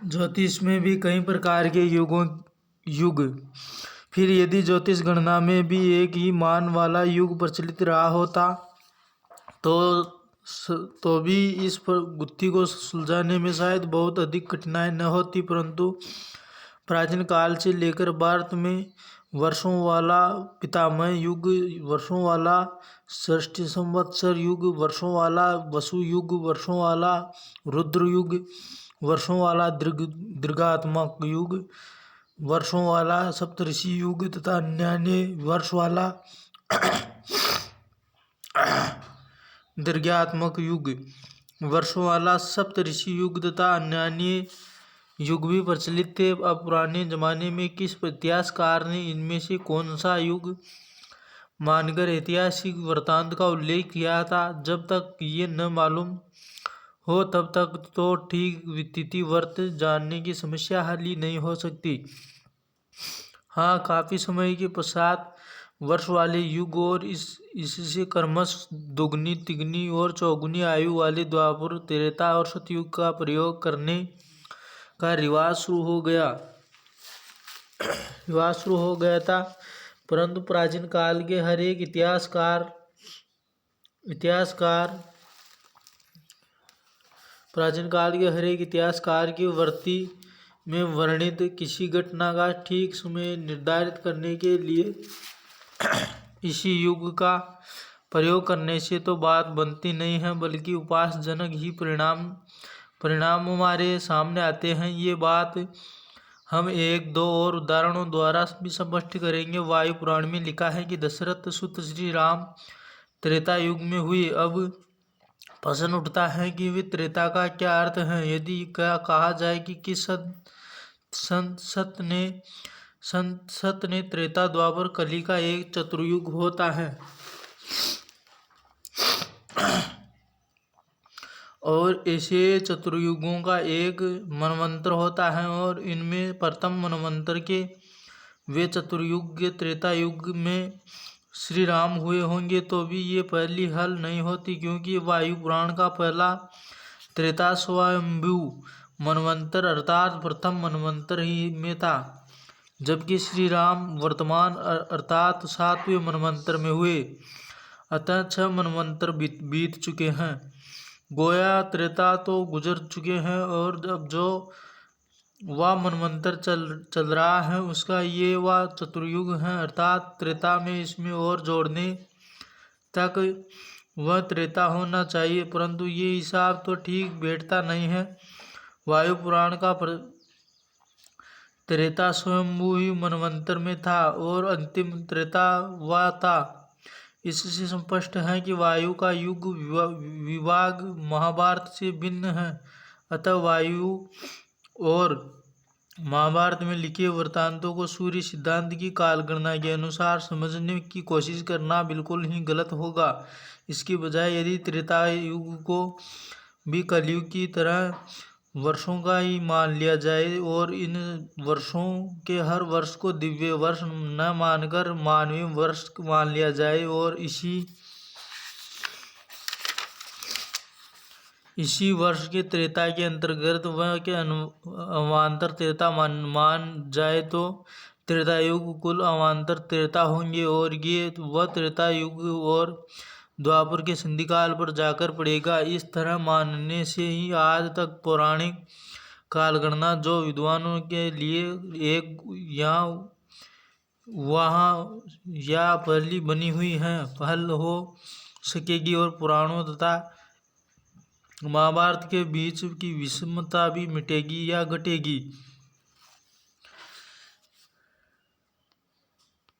ज्योतिष में भी कई प्रकार के युग। फिर यदि ज्योतिष गणना में भी एक ही मान वाला युग प्रचलित रहा होता तो तो भी इस पर गुत्थी को सुलझाने में शायद बहुत अधिक कठिनाई न होती, परंतु प्राचीन काल से लेकर भारत में वर्षों वाला पितामह युग, वर्षों वाला षष्ठी संवत्सर युग, वर्षों वाला वसु युग, वर्षों वाला रुद्र युग, वर्षों वाला दीर्घात्मक युग, वर्षों वाला सप्तऋषि युग तथा अन्य वर्ष वाला दीर्घात्मक युग, वर्षों वाला सप्तऋषि युग तथा अन्य युग भी प्रचलित थे। अब पुराने जमाने में किस इतिहासकार ने इनमें से कौन सा युग मानकर ऐतिहासिक वृत्तांत का उल्लेख किया था, जब तक ये न मालूम हो तब तक तो ठीक तिथि वर्त जानने की समस्या हल ही नहीं हो सकती। हाँ, काफी समय के पश्चात वर्ष वाले युग और इससे क्रमश दुगनी, तिगुनी और चौगुनी आयु वाले द्वापर, त्रेता और सतयुग का प्रयोग करने का रिवाज शुरू हो गया था। परंतु प्राचीन काल के हर एक इतिहासकार की वृत्ति में वर्णित किसी घटना का ठीक समय निर्धारित करने के लिए इसी युग का प्रयोग करने से तो बात बनती नहीं है, बल्कि उपासजनक ही परिणाम हमारे सामने आते हैं। ये बात हम एक दो और उदाहरणों द्वारा भी स्पष्ट करेंगे। वायु पुराण में लिखा है कि दशरथ सुत श्री राम त्रेता युग में हुए। अब प्रश्न उठता है कि वे त्रेता का क्या अर्थ है। यदि क्या कहा जाए कि किस संत ने त्रेता द्वापर कली का एक चतुर्युग होता है और ऐसे चतुर्युगों का एक मनवंतर होता है और इनमें प्रथम मनवंतर के वे चतुर्युग के त्रेता युग में श्री राम हुए होंगे, तो भी ये पहली हल नहीं होती, क्योंकि वायु पुराण का पहला त्रेता स्वयंभू मनवंतर अर्थात प्रथम मनवंतर ही में था, जबकि श्री राम वर्तमान अर्थात 7वें मनवंतर में हुए। अतः 6 मनवंतर बीत चुके हैं। गोया त्रेता तो गुजर चुके हैं और अब जो वह मनवंतर चल रहा है उसका ये वह चतुर्युग है, अर्थात त्रेता में इसमें और जोड़ने तक वह त्रेता होना चाहिए, परंतु ये हिसाब तो ठीक बैठता नहीं है। वायु पुराण का त्रेता स्वयंभू ही मनवंतर में था और अंतिम त्रेता वह था। इससे स्पष्ट है कि वायु का युग विभाग महाभारत से भिन्न है। अतः वायु और महाभारत में लिखे वृत्तांतों को सूर्य सिद्धांत की कालगणना के अनुसार समझने की कोशिश करना बिल्कुल ही गलत होगा। इसकी बजाय यदि त्रेता युग को भी कलयुग की तरह वर्षों का ही मान लिया जाए और इन वर्षों के हर वर्ष को दिव्य वर्ष न मानकर मानवीय वर्ष मान लिया जाए और इसी वर्ष के त्रेता के अंतर्गत वह के अवान्तर त्रेता मान जाए तो त्रेता युग कुल अवान्तर त्रेता होंगे और ये वह त्रेता युग और द्वापर के संधिकाल पर जाकर पड़ेगा। इस तरह मानने से ही आज तक पौराणिक कालगणना जो विद्वानों के लिए एक यहाँ वहाँ या पहली बनी हुई है हल हो सकेगी और पुराणों तथा महाभारत के बीच की विषमता भी मिटेगी या घटेगी।